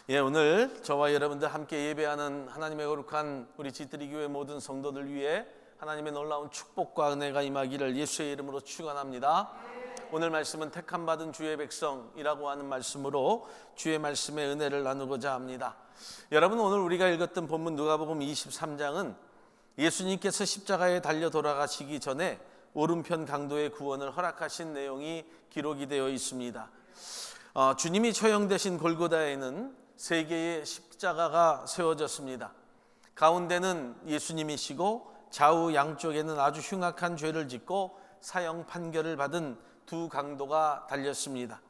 오늘 저와 여러분들 함께 예배하는 하나님의 거룩한 우리 지트리 교회 모든 성도들 위해 하나님의 놀라운 축복과 은혜가 임하기를 예수의 이름으로 축원합니다. 오늘 말씀은 택함 받은 주의 백성이라고 하는 말씀으로 주의 말씀의 은혜를 나누고자 합니다. 여러분, 오늘 우리가 읽었던 본문 누가복음 23장은 예수님께서 십자가에 달려 돌아가시기 전에 오른편 강도의 구원을 허락하신 내용이 기록이 되어 있습니다. 주님이 처형되신 골고다에는 세 개의 십자가가 세워졌습니다. 가운데는 예수님이시고 좌우 양쪽에는 아주 흉악한 죄를 짓고 사형 판결을 받은 두 강도가 달렸습니다.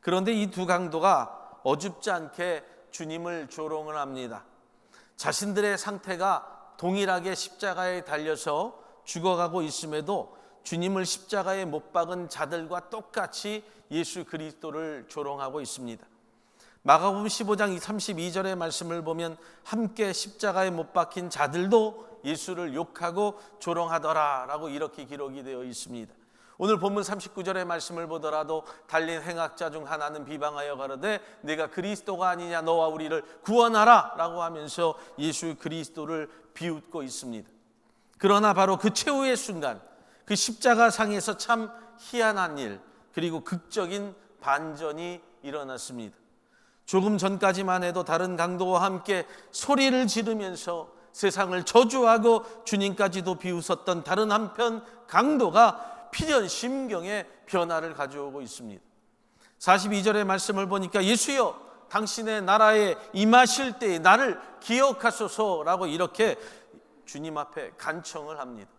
그런데 이 두 강도가 어줍지 않게 주님을 조롱을 합니다. 자신들의 상태가 동일하게 십자가에 달려서 죽어가고 있음에도 주님을 십자가에 못 박은 자들과 똑같이 예수 그리스도를 조롱하고 있습니다. 마가복음 15장 32절의 말씀을 보면 함께 십자가에 못 박힌 자들도 예수를 욕하고 조롱하더라 라고 이렇게 기록이 되어 있습니다. 오늘 본문 39절의 말씀을 보더라도 달린 행악자 중 하나는 비방하여 가로되 네가 그리스도가 아니냐, 너와 우리를 구원하라 라고 하면서 예수 그리스도를 비웃고 있습니다. 그러나 바로 그 최후의 순간, 그 십자가 상에서 참 희한한 일, 그리고 극적인 반전이 일어났습니다. 조금 전까지만 해도 다른 강도와 함께 소리를 지르면서 세상을 저주하고 주님까지도 비웃었던 다른 한편 강도가 필연 심경의 변화를 가져오고 있습니다. 42절의 말씀을 보니까 예수여 당신의 나라에 임하실 때에 나를 기억하소서라고 이렇게 주님 앞에 간청을 합니다.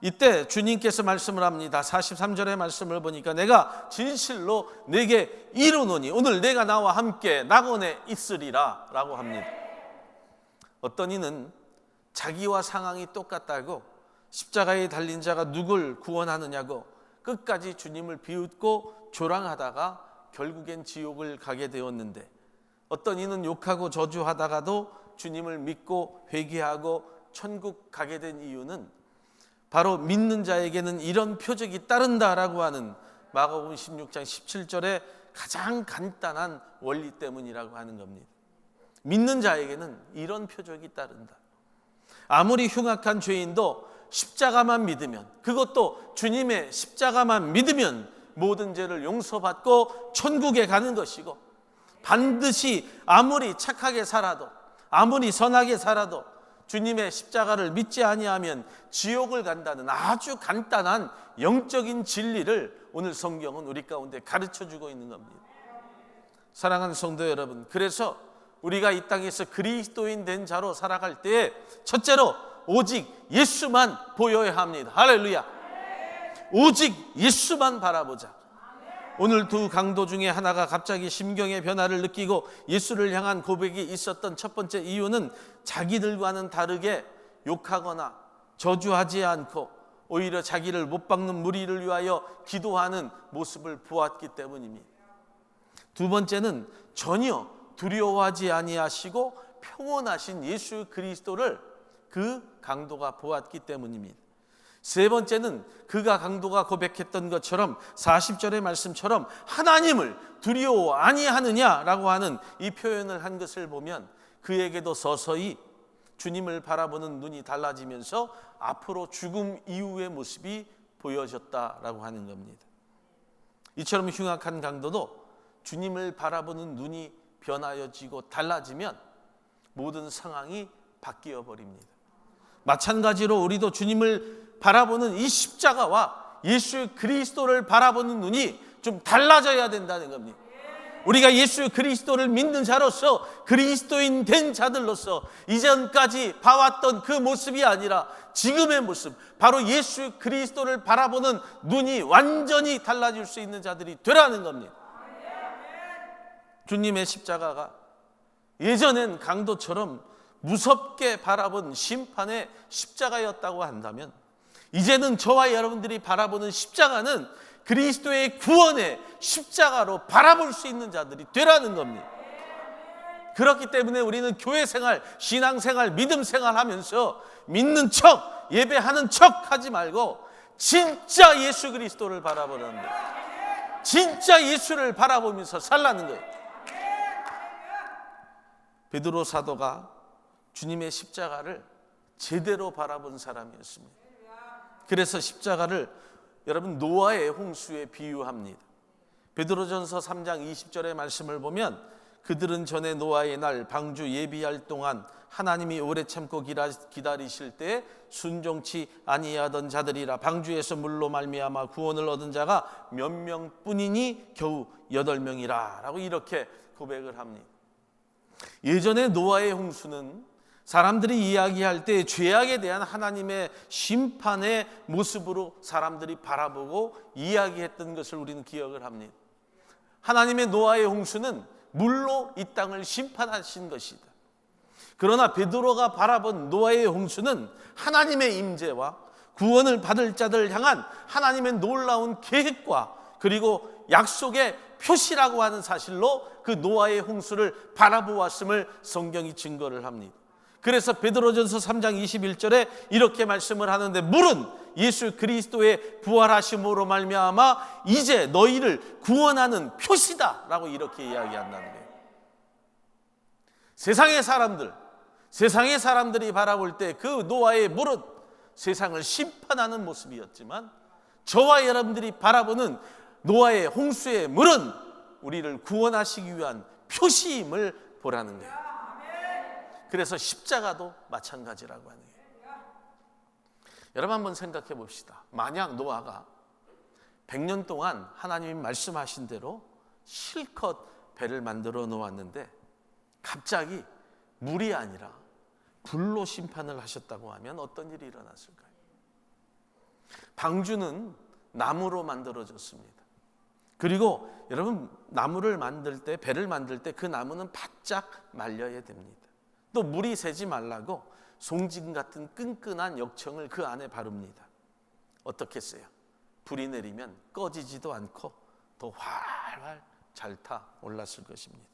이때 주님께서 말씀을 합니다. 43절의 말씀을 보니까 내가 진실로 내게 이르노니 오늘 내가 나와 함께 낙원에 있으리라 라고 합니다. 어떤 이는 자기와 상황이 똑같다고 십자가에 달린 자가 누굴 구원하느냐고 끝까지 주님을 비웃고 조랑하다가 결국엔 지옥을 가게 되었는데, 어떤 이는 욕하고 저주하다가도 주님을 믿고 회개하고 천국 가게 된 이유는 바로 믿는 자에게는 이런 표적이 따른다라고 하는 마가복음 16장 17절의 가장 간단한 원리 때문이라고 하는 겁니다. 믿는 자에게는 이런 표적이 따른다. 아무리 흉악한 죄인도 십자가만 믿으면, 그것도 주님의 십자가만 믿으면 모든 죄를 용서받고 천국에 가는 것이고, 반드시 아무리 착하게 살아도 아무리 선하게 살아도 주님의 십자가를 믿지 아니하면 지옥을 간다는 아주 간단한 영적인 진리를 오늘 성경은 우리 가운데 가르쳐주고 있는 겁니다. 사랑하는 성도 여러분, 그래서 우리가 이 땅에서 그리스도인 된 자로 살아갈 때에 첫째로 오직 예수만 보여야 합니다. 할렐루야. 오직 예수만 바라보자. 오늘 두 강도 중에 하나가 갑자기 심경의 변화를 느끼고 예수를 향한 고백이 있었던 첫 번째 이유는 자기들과는 다르게 욕하거나 저주하지 않고 오히려 자기를 못 박는 무리를 위하여 기도하는 모습을 보았기 때문입니다. 두 번째는 전혀 두려워하지 아니하시고 평온하신 예수 그리스도를 그 강도가 보았기 때문입니다. 세 번째는 그가 강도가 고백했던 것처럼 40절의 말씀처럼 하나님을 두려워 아니하느냐라고 하는 이 표현을 한 것을 보면 그에게도 서서히 주님을 바라보는 눈이 달라지면서 앞으로 죽음 이후의 모습이 보여졌다라고 하는 겁니다. 이처럼 흉악한 강도도 주님을 바라보는 눈이 변하여지고 달라지면 모든 상황이 바뀌어 버립니다. 마찬가지로 우리도 주님을 바라보는 이 십자가와 예수 그리스도를 바라보는 눈이 좀 달라져야 된다는 겁니다. 우리가 예수 그리스도를 믿는 자로서, 그리스도인 된 자들로서 이전까지 봐왔던 그 모습이 아니라 지금의 모습, 바로 예수 그리스도를 바라보는 눈이 완전히 달라질 수 있는 자들이 되라는 겁니다. 주님의 십자가가 예전엔 강도처럼 무섭게 바라본 심판의 십자가였다고 한다면, 이제는 저와 여러분들이 바라보는 십자가는 그리스도의 구원의 십자가로 바라볼 수 있는 자들이 되라는 겁니다. 그렇기 때문에 우리는 교회 생활, 신앙 생활, 믿음 생활 하면서 믿는 척, 예배하는 척 하지 말고 진짜 예수 그리스도를 바라보라는 거예요. 진짜 예수를 바라보면서 살라는 거예요. 베드로 사도가 주님의 십자가를 제대로 바라본 사람이었습니다. 그래서 십자가를 여러분 노아의 홍수에 비유합니다. 베드로전서 3장 20절의 말씀을 보면 그들은 전에 노아의 날 방주 예비할 동안 하나님이 오래 참고 기다리실 때 순종치 아니하던 자들이라. 방주에서 물로 말미암아 구원을 얻은 자가 몇 명뿐이니 겨우 8명이라 라고 이렇게 고백을 합니다. 예전에 노아의 홍수는 사람들이 이야기할 때 죄악에 대한 하나님의 심판의 모습으로 사람들이 바라보고 이야기했던 것을 우리는 기억을 합니다. 하나님의 노아의 홍수는 물로 이 땅을 심판하신 것이다. 그러나 베드로가 바라본 노아의 홍수는 하나님의 임재와 구원을 받을 자들을 향한 하나님의 놀라운 계획과 그리고 약속의 표시라고 하는 사실로 그 노아의 홍수를 바라보았음을 성경이 증거를 합니다. 그래서 베드로전서 3장 21절에 이렇게 말씀을 하는데 물은 예수 그리스도의 부활하심으로 말미암아 이제 너희를 구원하는 표시다 라고 이렇게 이야기한다는 거예요. 세상의 사람들이 바라볼 때 그 노아의 물은 세상을 심판하는 모습이었지만 저와 여러분들이 바라보는 노아의 홍수의 물은 우리를 구원하시기 위한 표시임을 보라는 거예요. 그래서 십자가도 마찬가지라고 하는 거예요. 여러분 한번 생각해 봅시다. 만약 노아가 100년 동안 하나님이 말씀하신 대로 실컷 배를 만들어 놓았는데 갑자기 물이 아니라 불로 심판을 하셨다고 하면 어떤 일이 일어났을까요? 방주는 나무로 만들어졌습니다. 그리고 여러분 나무를 만들 때, 배를 만들 때 그 나무는 바짝 말려야 됩니다. 또 물이 새지 말라고 송진 같은 끈끈한 역청을 그 안에 바릅니다. 어떻겠어요? 불이 내리면 꺼지지도 않고 더 활활 잘 타 올랐을 것입니다.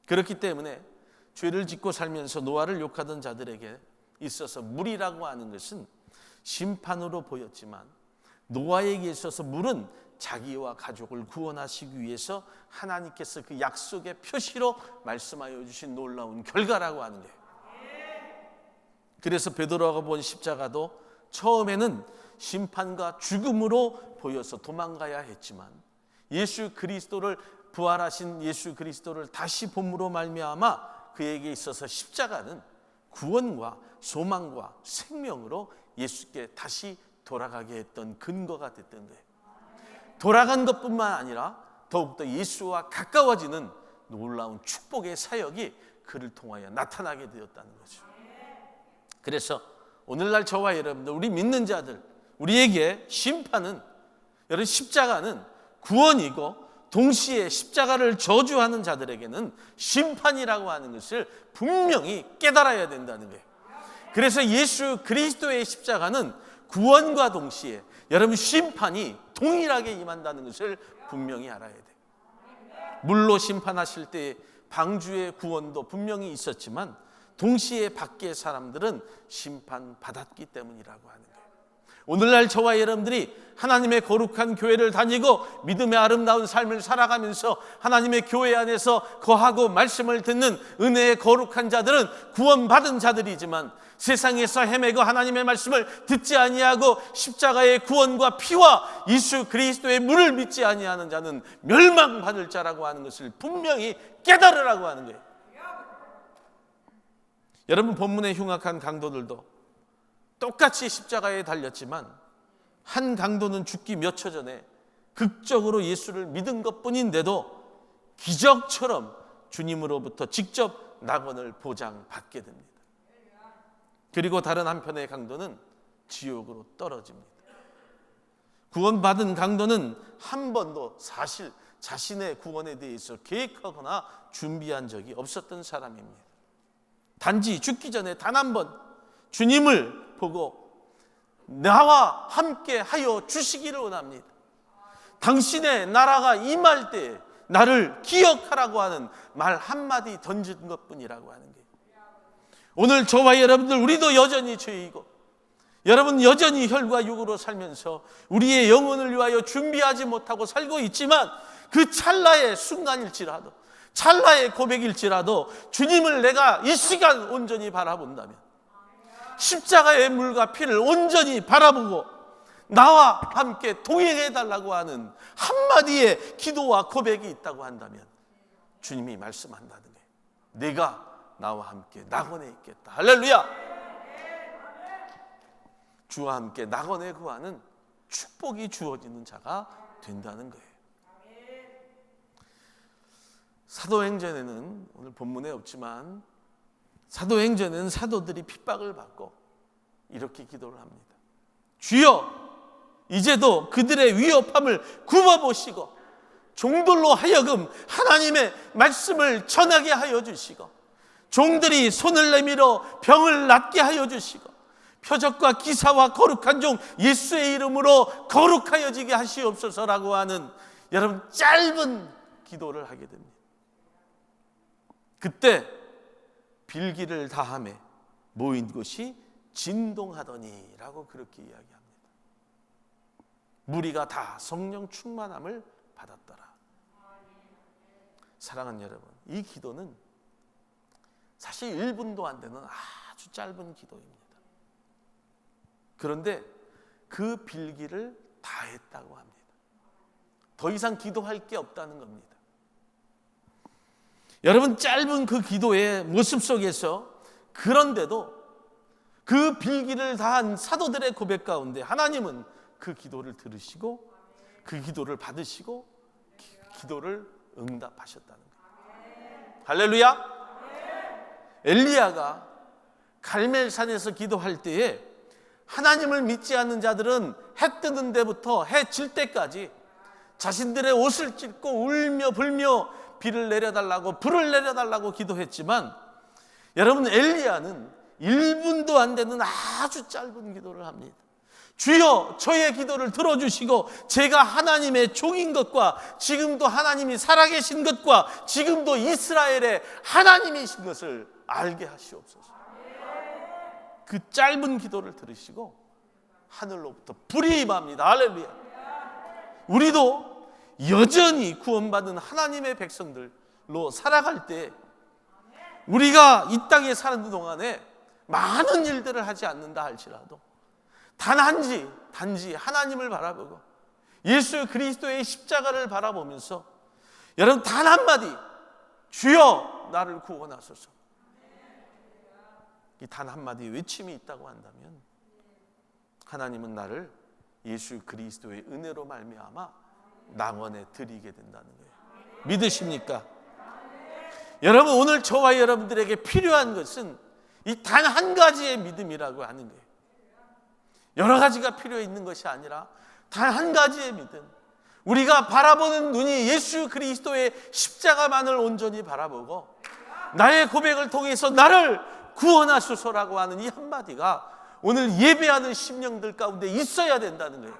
그렇기 때문에 죄를 짓고 살면서 노아를 욕하던 자들에게 있어서 물이라고 하는 것은 심판으로 보였지만 노아에게 있어서 물은 자기와 가족을 구원하시기 위해서 하나님께서 그 약속의 표시로 말씀하여 주신 놀라운 결과라고 하는 거예요. 그래서 베드로가 본 십자가도 처음에는 심판과 죽음으로 보여서 도망가야 했지만 예수 그리스도를 부활하신 예수 그리스도를 다시 봄으로 말미암아 그에게 있어서 십자가는 구원과 소망과 생명으로 예수께 다시 돌아가게 했던 근거가 됐던 거예요. 돌아간 것뿐만 아니라 더욱더 예수와 가까워지는 놀라운 축복의 사역이 그를 통하여 나타나게 되었다는 거죠. 그래서 오늘날 저와 여러분들, 우리 믿는 자들, 우리에게 심판은, 여러분 십자가는 구원이고 동시에 십자가를 저주하는 자들에게는 심판이라고 하는 것을 분명히 깨달아야 된다는 거예요. 그래서 예수 그리스도의 십자가는 구원과 동시에 여러분 심판이 동일하게 임한다는 것을 분명히 알아야 돼요. 물로 심판하실 때 방주의 구원도 분명히 있었지만 동시에 밖의 사람들은 심판받았기 때문이라고 하는 거예요. 오늘날 저와 여러분들이 하나님의 거룩한 교회를 다니고 믿음의 아름다운 삶을 살아가면서 하나님의 교회 안에서 거하고 말씀을 듣는 은혜의 거룩한 자들은 구원받은 자들이지만 세상에서 헤매고 하나님의 말씀을 듣지 아니하고 십자가의 구원과 피와 예수 그리스도의 물을 믿지 아니하는 자는 멸망받을 자라고 하는 것을 분명히 깨달으라고 하는 거예요. 여러분 본문의 흉악한 강도들도 똑같이 십자가에 달렸지만 한 강도는 죽기 몇 초 전에 극적으로 예수를 믿은 것뿐인데도 기적처럼 주님으로부터 직접 낙원을 보장받게 됩니다. 그리고 다른 한편의 강도는 지옥으로 떨어집니다. 구원받은 강도는 한 번도 사실 자신의 구원에 대해서 계획하거나 준비한 적이 없었던 사람입니다. 단지 죽기 전에 단 한 번 주님을 보고 나와 함께 하여 주시기를 원합니다. 당신의 나라가 임할 때 나를 기억하라고 하는 말 한마디 던진 것뿐이라고 하는 거예요. 오늘 저와 여러분들 우리도 여전히 죄이고 여러분 여전히 혈과 육으로 살면서 우리의 영혼을 위하여 준비하지 못하고 살고 있지만 그 찰나의 순간일지라도 찰나의 고백일지라도 주님을 내가 이 시간 온전히 바라본다면, 십자가의 물과 피를 온전히 바라보고 나와 함께 동행해달라고 하는 한마디의 기도와 고백이 있다고 한다면 주님이 말씀한다는 거예요. 내가 나와 함께 낙원에 있겠다. 할렐루야. 주와 함께 낙원에 거하는 축복이 주어지는 자가 된다는 거예요. 사도행전에는, 오늘 본문에 없지만 사도행전에는 사도들이 핍박을 받고 이렇게 기도를 합니다. 주여, 이제도 그들의 위협함을 굽어보시고 종들로 하여금 하나님의 말씀을 전하게 하여 주시고, 종들이 손을 내밀어 병을 낫게 하여 주시고, 표적과 기사와 거룩한 종 예수의 이름으로 거룩하여지게 하시옵소서라고 하는, 여러분, 짧은 기도를 하게 됩니다. 그때 빌기를 다하매 모인 곳이 진동하더니라고 그렇게 이야기합니다. 무리가 다 성령 충만함을 받았더라. 사랑하는 여러분, 이 기도는 사실 1분도 안 되는 아주 짧은 기도입니다. 그런데 그 빌기를 다 했다고 합니다. 더 이상 기도할 게 없다는 겁니다. 여러분, 짧은 그 기도의 모습 속에서, 그런데도 그 빌기를 다한 사도들의 고백 가운데 하나님은 그 기도를 들으시고 그 기도를 받으시고 기도를 응답하셨다는 거예요. 할렐루야. 엘리야가 갈멜산에서 기도할 때에 하나님을 믿지 않는 자들은 해 뜨는 데부터 해 질 때까지 자신들의 옷을 찢고 울며 불며 비를 내려달라고, 불을 내려달라고 기도했지만, 여러분, 엘리야는 1분도 안 되는 아주 짧은 기도를 합니다. 주여, 저의 기도를 들어주시고 제가 하나님의 종인 것과 지금도 하나님이 살아계신 것과 지금도 이스라엘의 하나님이신 것을 알게 하시옵소서. 그 짧은 기도를 들으시고 하늘로부터 불이 임합니다. 할렐루야. 우리도 여전히 구원받은 하나님의 백성들로 살아갈 때, 우리가 이 땅에 사는 동안에 많은 일들을 하지 않는다 할지라도 단지 하나님을 바라보고 예수 그리스도의 십자가를 바라보면서, 여러분, 단 한마디, 주여 나를 구원하소서, 이 단 한마디 외침이 있다고 한다면 하나님은 나를 예수 그리스도의 은혜로 말미암아 낙원에 드리게 된다는 거예요. 믿으십니까? 여러분, 오늘 저와 여러분들에게 필요한 것은 이 단 한 가지의 믿음이라고 하는 거예요. 여러 가지가 필요 있는 것이 아니라 단 한 가지의 믿음. 우리가 바라보는 눈이 예수 그리스도의 십자가만을 온전히 바라보고 나의 고백을 통해서 나를 구원하소서라고 하는 이 한마디가 오늘 예배하는 심령들 가운데 있어야 된다는 거예요.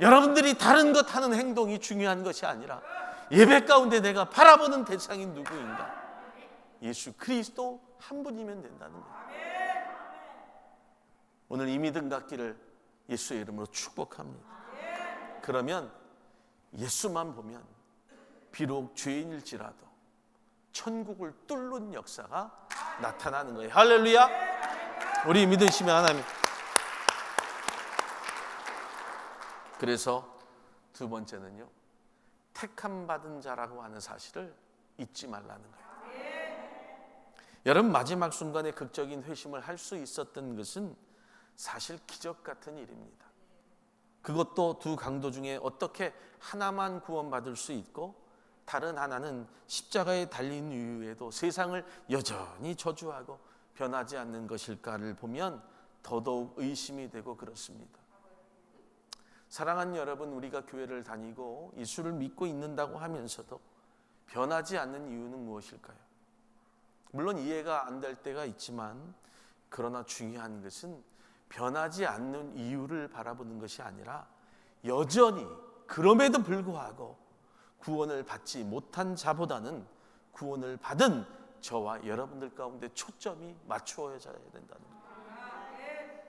여러분들이 다른 것 하는 행동이 중요한 것이 아니라 예배 가운데 내가 바라보는 대상이 누구인가? 예수 그리스도 한 분이면 된다는 거예요. 오늘 이 믿음 갖기를 예수의 이름으로 축복합니다. 그러면 예수만 보면 비록 죄인일지라도 천국을 뚫는 역사가 나타나는 거예요. 할렐루야. 우리 믿으시면 하나님. 그래서 두 번째는요, 택함 받은 자라고 하는 사실을 잊지 말라는 거예요. 여러분, 마지막 순간에 극적인 회심을 할 수 있었던 것은 사실 기적 같은 일입니다. 그것도 두 강도 중에 어떻게 하나만 구원받을 수 있고 다른 하나는 십자가에 달린 이후에도 세상을 여전히 저주하고 변하지 않는 것일까를 보면 더더욱 의심이 되고 그렇습니다. 사랑하는 여러분, 우리가 교회를 다니고 예수를 믿고 있는다고 하면서도 변하지 않는 이유는 무엇일까요? 물론 이해가 안 될 때가 있지만, 그러나 중요한 것은 변하지 않는 이유를 바라보는 것이 아니라 여전히 그럼에도 불구하고 구원을 받지 못한 자보다는 구원을 받은 저와 여러분들 가운데 초점이 맞추어져야 된다는 거예요.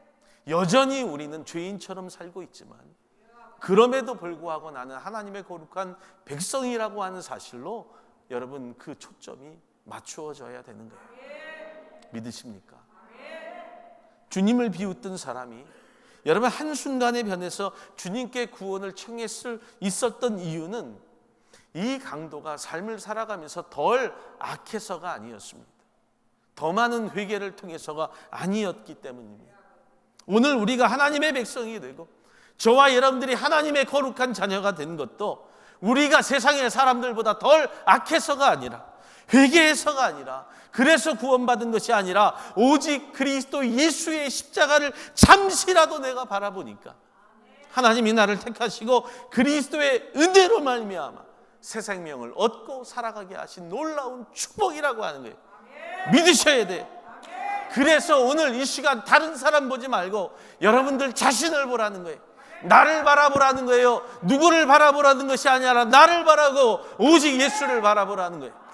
여전히 우리는 죄인처럼 살고 있지만 그럼에도 불구하고 나는 하나님의 거룩한 백성이라고 하는 사실로 여러분 그 초점이 맞추어져야 되는 거예요. 믿으십니까? 주님을 비웃던 사람이 여러분 한순간에 변해서 주님께 구원을 청할 수 있었던 이유는 이 강도가 삶을 살아가면서 덜 악해서가 아니었습니다. 더 많은 회개를 통해서가 아니었기 때문입니다. 오늘 우리가 하나님의 백성이 되고 저와 여러분들이 하나님의 거룩한 자녀가 된 것도 우리가 세상의 사람들보다 덜 악해서가 아니라, 회개해서가 아니라, 그래서 구원받은 것이 아니라 오직 그리스도 예수의 십자가를 잠시라도 내가 바라보니까 하나님이 나를 택하시고 그리스도의 은혜로 말미암아 새 생명을 얻고 살아가게 하신 놀라운 축복이라고 하는 거예요. 믿으셔야 돼요. 그래서 오늘 이 시간 다른 사람 보지 말고 여러분들 자신을 보라는 거예요. 나를 바라보라는 거예요. 누구를 바라보라는 것이 아니라 나를 바라보고 오직 예수를 바라보라는 거예요.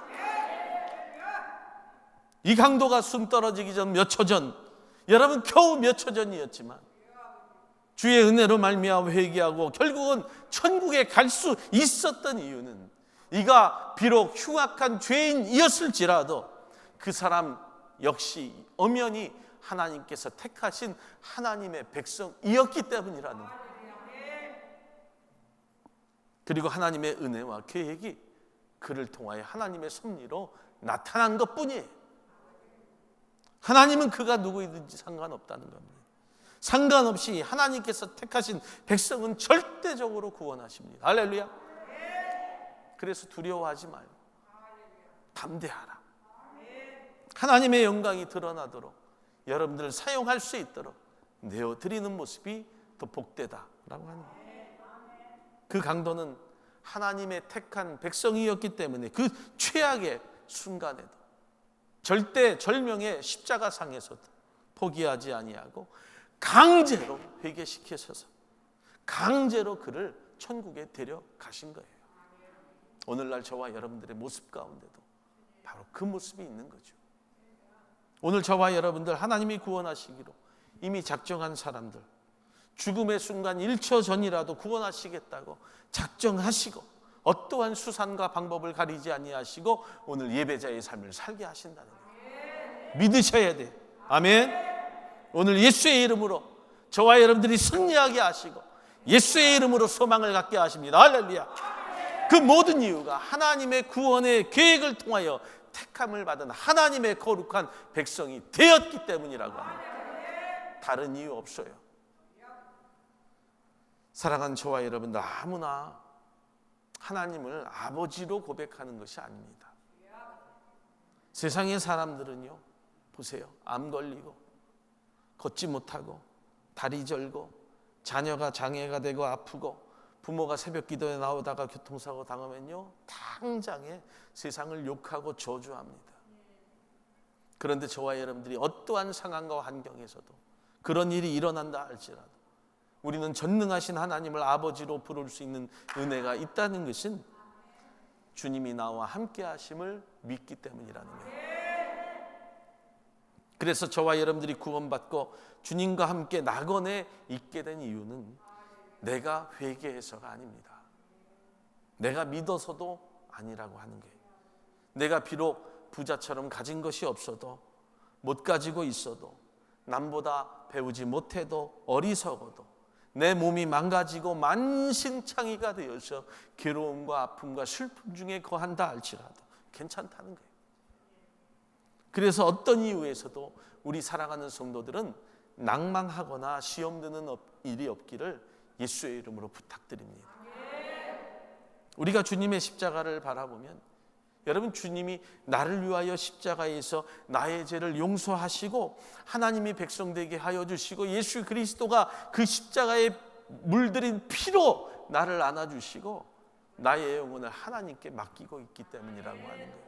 이 강도가 숨 떨어지기 전 몇 초 전, 여러분 겨우 몇 초 전이었지만 주의 은혜로 말미암아 회개하고 결국은 천국에 갈 수 있었던 이유는 이가 비록 흉악한 죄인이었을지라도 그 사람 역시 엄연히 하나님께서 택하신 하나님의 백성이었기 때문이라는 거예요. 그리고 하나님의 은혜와 계획이 그를 통하여 하나님의 섭리로 나타난 것뿐이에요. 하나님은 그가 누구이든지 상관없다는 겁니다. 상관없이 하나님께서 택하신 백성은 절대적으로 구원하십니다. 할렐루야. 그래서 두려워하지 말고 담대하라. 하나님의 영광이 드러나도록 여러분들을 사용할 수 있도록 내어드리는 모습이 더 복되다라고 하는 거예요. 그 강도는 하나님의 택한 백성이었기 때문에 그 최악의 순간에도 절대 절명의 십자가상에서도 포기하지 아니하고 강제로 회개시키셔서 강제로 그를 천국에 데려가신 거예요. 오늘날 저와 여러분들의 모습 가운데도 바로 그 모습이 있는 거죠. 오늘 저와 여러분들 하나님이 구원하시기로 이미 작정한 사람들, 죽음의 순간 1초 전이라도 구원하시겠다고 작정하시고 어떠한 수단과 방법을 가리지 아니하시고 오늘 예배자의 삶을 살게 하신다는 거예요. 믿으셔야 돼요. 아멘. 오늘 예수의 이름으로 저와 여러분들이 승리하게 하시고 예수의 이름으로 소망을 갖게 하십니다. 할렐루야. 그 모든 이유가 하나님의 구원의 계획을 통하여 택함을 받은 하나님의 거룩한 백성이 되었기 때문이라고 합니다. 다른 이유 없어요. 사랑하는 저와 여러분들, 아무나 하나님을 아버지로 고백하는 것이 아닙니다. 세상의 사람들은요, 보세요. 암 걸리고 걷지 못하고 다리 절고 자녀가 장애가 되고 아프고 부모가 새벽 기도에 나오다가 교통사고 당하면요, 당장에 세상을 욕하고 저주합니다. 그런데 저와 여러분들이 어떠한 상황과 환경에서도 그런 일이 일어난다 할지라도 우리는 전능하신 하나님을 아버지로 부를 수 있는 은혜가 있다는 것은 주님이 나와 함께 하심을 믿기 때문이라는 거예요. 그래서 저와 여러분들이 구원받고 주님과 함께 낙원에 있게 된 이유는 내가 회개해서가 아닙니다. 내가 믿어서도 아니라고 하는 거예요. 내가 비록 부자처럼 가진 것이 없어도, 못 가지고 있어도, 남보다 배우지 못해도, 어리석어도, 내 몸이 망가지고 만신창이가 되어서 괴로움과 아픔과 슬픔 중에 거한다 할지라도 괜찮다는 거예요. 그래서 어떤 이유에서도 우리 사랑하는 성도들은 낭망하거나 시험 드는 일이 없기를 예수의 이름으로 부탁드립니다. 우리가 주님의 십자가를 바라보면 여러분, 주님이 나를 위하여 십자가에서 나의 죄를 용서하시고 하나님이 백성되게 하여 주시고 예수 그리스도가 그 십자가에 물들인 피로 나를 안아주시고 나의 영혼을 하나님께 맡기고 있기 때문이라고 하는 거예요.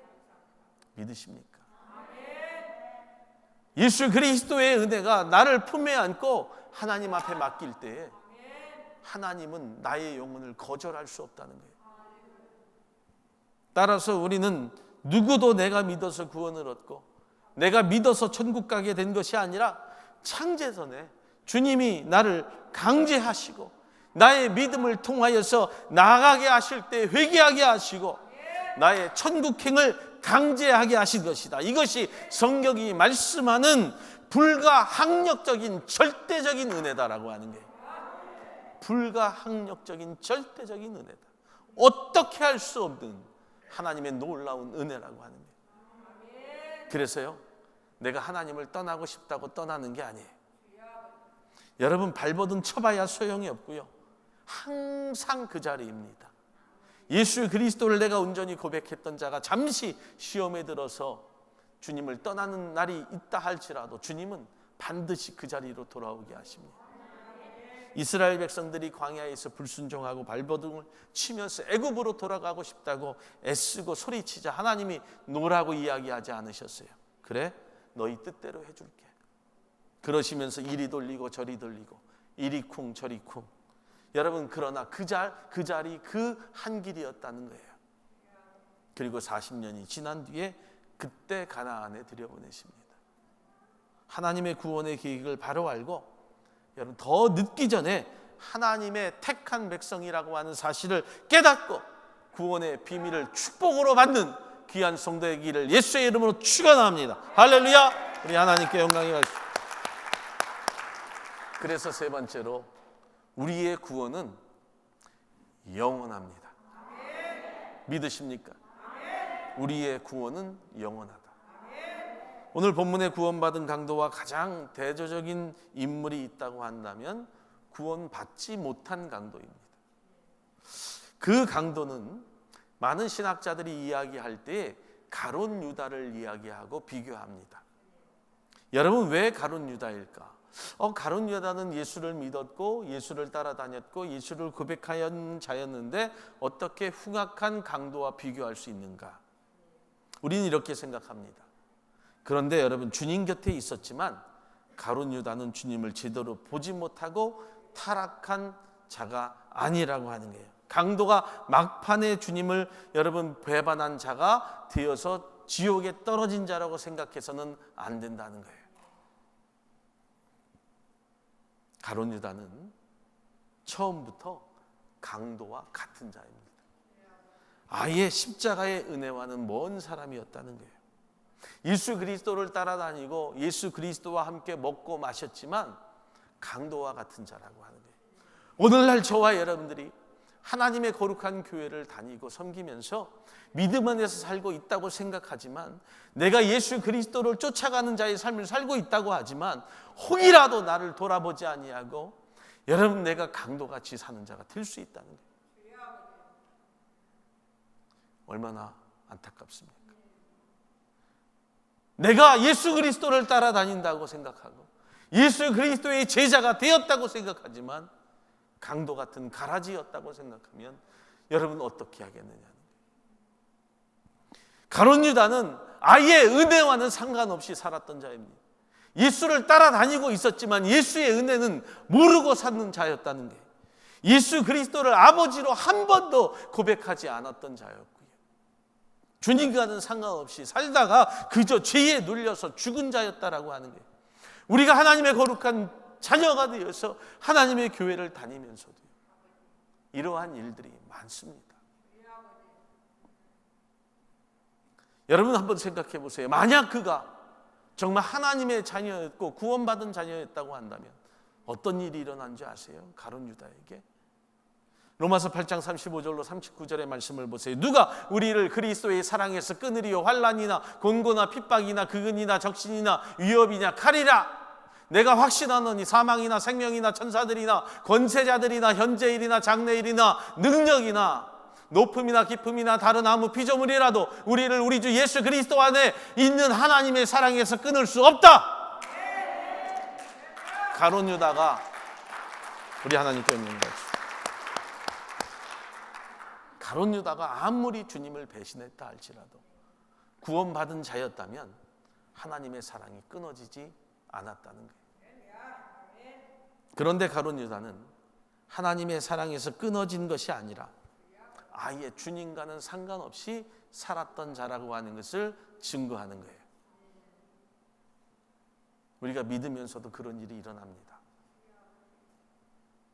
믿으십니까? 예수 그리스도의 은혜가 나를 품에 안고 하나님 앞에 맡길 때에 하나님은 나의 영혼을 거절할 수 없다는 거예요. 따라서 우리는 누구도 내가 믿어서 구원을 얻고 내가 믿어서 천국 가게 된 것이 아니라 창세전에 주님이 나를 강제하시고 나의 믿음을 통하여서 나아가게 하실 때 회개하게 하시고 나의 천국행을 강제하게 하신 것이다. 이것이 성경이 말씀하는 불가항력적인 절대적인 은혜다라고 하는 거예요. 불가항력적인 절대적인 은혜다. 어떻게 할 수 없는 하나님의 놀라운 은혜라고 하는 거예요. 그래서요, 내가 하나님을 떠나고 싶다고 떠나는 게 아니에요. 여러분, 발버둥 쳐봐야 소용이 없고요, 항상 그 자리입니다. 예수 그리스도를 내가 온전히 고백했던 자가 잠시 시험에 들어서 주님을 떠나는 날이 있다 할지라도 주님은 반드시 그 자리로 돌아오게 하십니다. 이스라엘 백성들이 광야에서 불순종하고 발버둥을 치면서 애굽으로 돌아가고 싶다고 애쓰고 소리치자 하나님이 노라고 이야기하지 않으셨어요. 그래? 너희 뜻대로 해줄게. 그러시면서 이리 돌리고 저리 돌리고 이리 쿵 저리 쿵. 여러분, 그러나 그 자리 그 한 길이었다는 거예요. 그리고 40년이 지난 뒤에 그때 가나안에 들여보내십니다. 하나님의 구원의 계획을 바로 알고, 여러분, 더 늦기 전에 하나님의 택한 백성이라고 하는 사실을 깨닫고 구원의 비밀을 축복으로 받는 귀한 성도 되기를 예수의 이름으로 축원합니다. 할렐루야. 우리 하나님께 영광이 받으십시오. 그래서 세 번째로, 우리의 구원은 영원합니다. 믿으십니까? 우리의 구원은 영원하다. 오늘 본문의 구원받은 강도와 가장 대조적인 인물이 있다고 한다면 구원받지 못한 강도입니다. 그 강도는 많은 신학자들이 이야기할 때 가룟 유다를 이야기하고 비교합니다. 여러분, 왜 가룟 유다일까? 가룟 유다는 예수를 믿었고 예수를 따라다녔고 예수를 고백하는 자였는데 어떻게 흉악한 강도와 비교할 수 있는가? 우리는 이렇게 생각합니다. 그런데 여러분, 주님 곁에 있었지만 가룟 유다는 주님을 제대로 보지 못하고 타락한 자가 아니라고 하는 거예요. 강도가 막판에 주님을 여러분 배반한 자가 되어서 지옥에 떨어진 자라고 생각해서는 안 된다는 거예요. 가룟 유다는 처음부터 강도와 같은 자입니다. 아예 십자가의 은혜와는 먼 사람이었다는 거예요. 예수 그리스도를 따라다니고 예수 그리스도와 함께 먹고 마셨지만 강도와 같은 자라고 하는 거예요. 오늘날 저와 여러분들이 하나님의 거룩한 교회를 다니고 섬기면서 믿음 안에서 살고 있다고 생각하지만, 내가 예수 그리스도를 쫓아가는 자의 삶을 살고 있다고 하지만 혹이라도 나를 돌아보지 아니하고 여러분, 내가 강도같이 사는 자가 될 수 있다는 거예요. 얼마나 안타깝습니까? 내가 예수 그리스도를 따라다닌다고 생각하고 예수 그리스도의 제자가 되었다고 생각하지만 강도 같은 가라지였다고 생각하면 여러분 어떻게 하겠느냐는 거예요. 가룟 유다는 아예 은혜와는 상관없이 살았던 자입니다. 예수를 따라다니고 있었지만 예수의 은혜는 모르고 사는 자였다는 거예요. 예수 그리스도를 아버지로 한 번도 고백하지 않았던 자였고요. 주님과는 상관없이 살다가 그저 죄에 눌려서 죽은 자였다라고 하는 거예요. 우리가 하나님의 거룩한 자녀가 되어서 하나님의 교회를 다니면서도 이러한 일들이 많습니다. 여러분 한번 생각해 보세요. 만약 그가 정말 하나님의 자녀였고 구원받은 자녀였다고 한다면 어떤 일이 일어난지 아세요? 가룟 유다에게. 로마서 8장 35절로 39절의 말씀을 보세요. 누가 우리를 그리스도의 사랑에서 끊으리요? 환난이나 곤고나 핍박이나 극은이나 적신이나 위협이냐 칼이라. 내가 확신하노니 사망이나 생명이나 천사들이나 권세자들이나 현재일이나 장래일이나 능력이나 높음이나 깊음이나 다른 아무 피조물이라도 우리를 우리 주 예수 그리스도 안에 있는 하나님의 사랑에서 끊을 수 없다. 가룟 유다가 우리 하나님께 있는 거죠. 가룟 유다가 아무리 주님을 배신했다 할지라도 구원받은 자였다면 하나님의 사랑이 끊어지지 않았다는 거예요. 그런데 가룟 유다는 하나님의 사랑에서 끊어진 것이 아니라 아예 주님과는 상관없이 살았던 자라고 하는 것을 증거하는 거예요. 우리가 믿으면서도 그런 일이 일어납니다.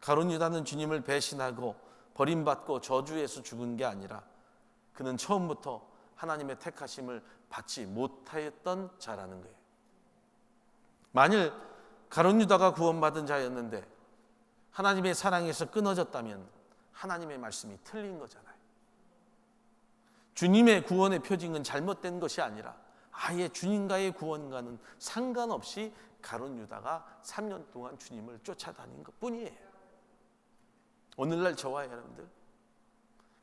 가룟 유다는 주님을 배신하고 버림받고 저주에서 죽은 게 아니라 그는 처음부터 하나님의 택하심을 받지 못하였던 자라는 거예요. 만일 가룟 유다가 구원받은 자였는데 하나님의 사랑에서 끊어졌다면 하나님의 말씀이 틀린 거잖아요. 주님의 구원의 표징은 잘못된 것이 아니라 아예 주님과의 구원과는 상관없이 가룟 유다가 3년 동안 주님을 쫓아다닌 것뿐이에요. 오늘날 저와 여러분들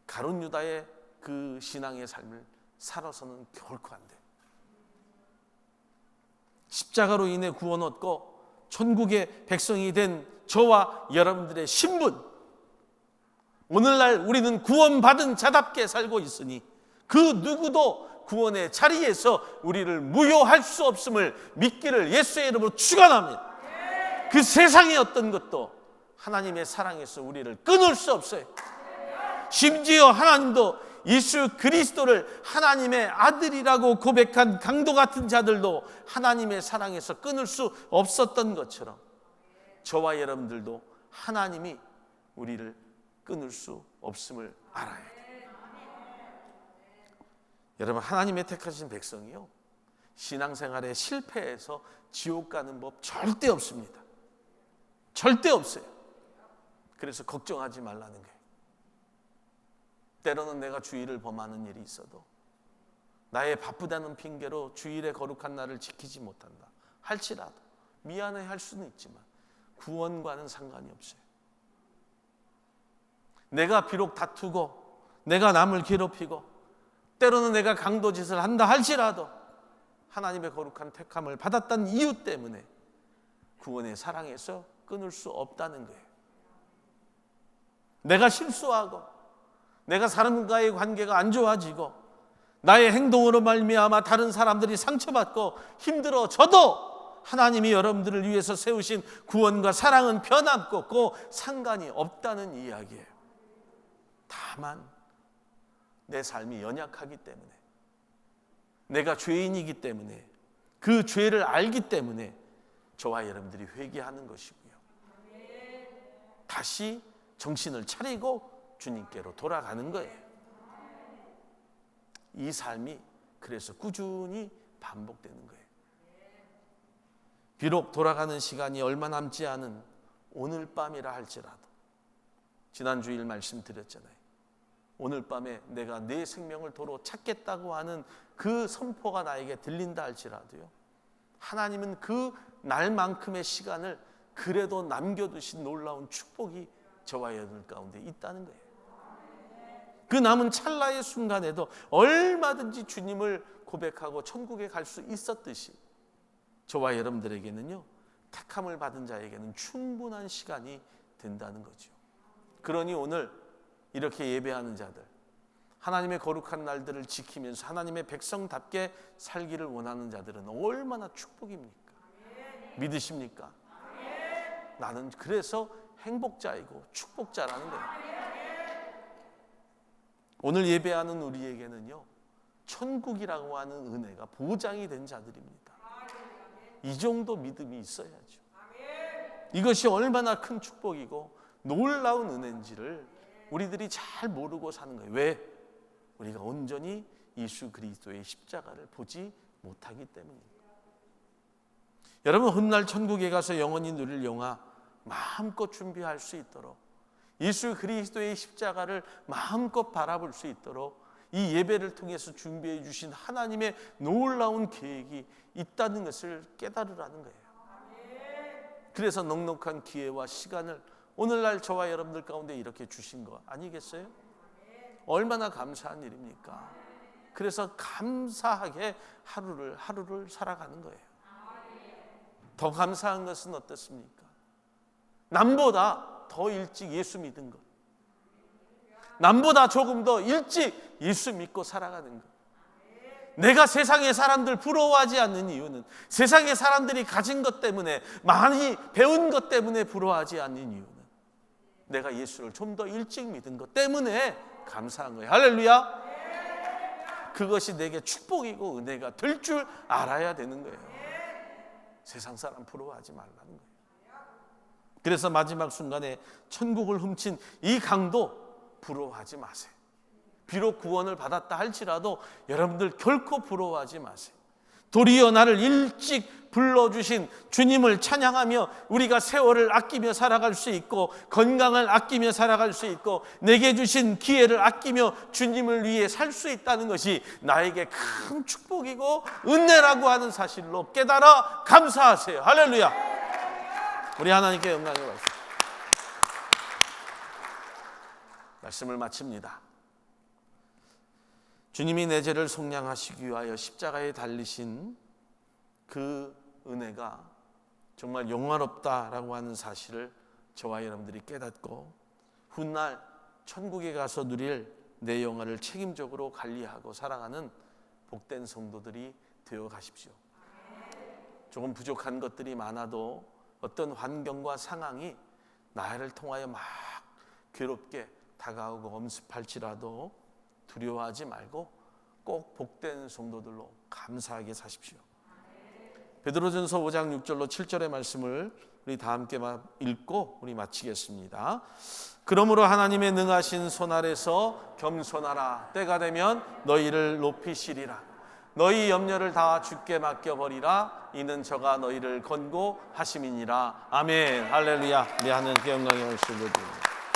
가룟 유다의 그 신앙의 삶을 살아서는 결코 안 돼요. 십자가로 인해 구원 얻고 천국의 백성이 된 저와 여러분들의 신분, 오늘날 우리는 구원받은 자답게 살고 있으니 그 누구도 구원의 자리에서 우리를 무효할 수 없음을 믿기를 예수의 이름으로 축원합니다. 그 세상의 어떤 것도 하나님의 사랑에서 우리를 끊을 수 없어요. 심지어 하나님도 예수 그리스도를 하나님의 아들이라고 고백한 강도 같은 자들도 하나님의 사랑에서 끊을 수 없었던 것처럼 저와 여러분들도 하나님이 우리를 끊을 수 없음을 알아야 돼요. 여러분, 하나님의 택하신 백성이요, 신앙생활에 실패해서 지옥 가는 법 절대 없습니다. 절대 없어요. 그래서 걱정하지 말라는 거예요. 때로는 내가 주일을 범하는 일이 있어도 나의 바쁘다는 핑계로 주일의 거룩한 날을 지키지 못한다 할지라도 미안해 할 수는 있지만 구원과는 상관이 없어요. 내가 비록 다투고 내가 남을 괴롭히고 때로는 내가 강도짓을 한다 할지라도 하나님의 거룩한 택함을 받았다는 이유 때문에 구원의 사랑에서 끊을 수 없다는 거예요. 내가 실수하고 내가 사람과의 관계가 안 좋아지고 나의 행동으로 말미암아 다른 사람들이 상처받고 힘들어져도 하나님이 여러분들을 위해서 세우신 구원과 사랑은 변함고 없고 상관이 없다는 이야기예요. 다만 내 삶이 연약하기 때문에, 내가 죄인이기 때문에, 그 죄를 알기 때문에 저와 여러분들이 회개하는 것이고요, 다시 정신을 차리고 주님께로 돌아가는 거예요. 이 삶이 그래서 꾸준히 반복되는 거예요. 비록 돌아가는 시간이 얼마 남지 않은 오늘 밤이라 할지라도, 지난 주일 말씀드렸잖아요. 오늘 밤에 내가 내 생명을 도로 찾겠다고 하는 그 선포가 나에게 들린다 할지라도요, 하나님은 그 날만큼의 시간을 그래도 남겨두신 놀라운 축복이 저와 여러분 가운데 있다는 거예요. 그 남은 찰나의 순간에도 얼마든지 주님을 고백하고 천국에 갈 수 있었듯이 저와 여러분들에게는요, 택함을 받은 자에게는 충분한 시간이 된다는 거죠. 그러니 오늘 이렇게 예배하는 자들, 하나님의 거룩한 날들을 지키면서 하나님의 백성답게 살기를 원하는 자들은 얼마나 축복입니까? 믿으십니까? 나는 그래서 행복자이고 축복자라는 거예요. 오늘 예배하는 우리에게는요, 천국이라고 하는 은혜가 보장이 된 자들입니다. 이 정도 믿음이 있어야죠. 이것이 얼마나 큰 축복이고 놀라운 은혜인지를 우리들이 잘 모르고 사는 거예요. 왜? 우리가 온전히 예수 그리스도의 십자가를 보지 못하기 때문입니다. 여러분, 훗날 천국에 가서 영원히 누릴 영화 마음껏 준비할 수 있도록, 예수 그리스도의 십자가를 마음껏 바라볼 수 있도록 이 예배를 통해서 준비해 주신 하나님의 놀라운 계획이 있다는 것을 깨달으라는 거예요. 그래서 넉넉한 기회와 시간을 오늘날 저와 여러분들 가운데 이렇게 주신 거 아니겠어요? 얼마나 감사한 일입니까? 그래서 감사하게 하루를 살아가는 거예요. 더 감사한 것은 어떻습니까? 남보다 더 일찍 예수 믿은 것, 남보다 조금 더 일찍 예수 믿고 살아가는 것. 내가 세상의 사람들 부러워하지 않는 이유는, 세상의 사람들이 가진 것 때문에, 많이 배운 것 때문에 부러워하지 않는 이유는 내가 예수를 좀 더 일찍 믿은 것 때문에 감사한 거예요. 할렐루야. 그것이 내게 축복이고 은혜가 될 줄 알아야 되는 거예요. 세상 사람 부러워하지 말라는 거예요. 그래서 마지막 순간에 천국을 훔친 이 강도 부러워하지 마세요. 비록 구원을 받았다 할지라도 여러분들 결코 부러워하지 마세요. 도리어 나를 일찍 불러주신 주님을 찬양하며 우리가 세월을 아끼며 살아갈 수 있고 건강을 아끼며 살아갈 수 있고 내게 주신 기회를 아끼며 주님을 위해 살 수 있다는 것이 나에게 큰 축복이고 은혜라고 하는 사실로 깨달아 감사하세요. 할렐루야. 우리 하나님께 영광을 받습니다. 말씀을 마칩니다. 주님이 내 죄를 속량하시기 위하여 십자가에 달리신 그 은혜가 정말 영화롭다라고 하는 사실을 저와 여러분들이 깨닫고 훗날 천국에 가서 누릴 내 영혼을 책임적으로 관리하고 사랑하는 복된 성도들이 되어 가십시오. 조금 부족한 것들이 많아도 어떤 환경과 상황이 나를 통하여 막 괴롭게 다가오고 엄습할지라도 두려워하지 말고 꼭 복된 성도들로 감사하게 사십시오. 베드로전서 5장 6절로 7절의 말씀을 우리 다 함께 읽고 우리 마치겠습니다. 그러므로 하나님의 능하신 손 아래서 겸손하라. 때가 되면 너희를 높이시리라. 너희 염려를 다 주께 맡겨버리라. 이는 저가 너희를 권고하심이니라. 아멘. 할렐루야. 우리 하나님께 영광의 말씀을 드립니다.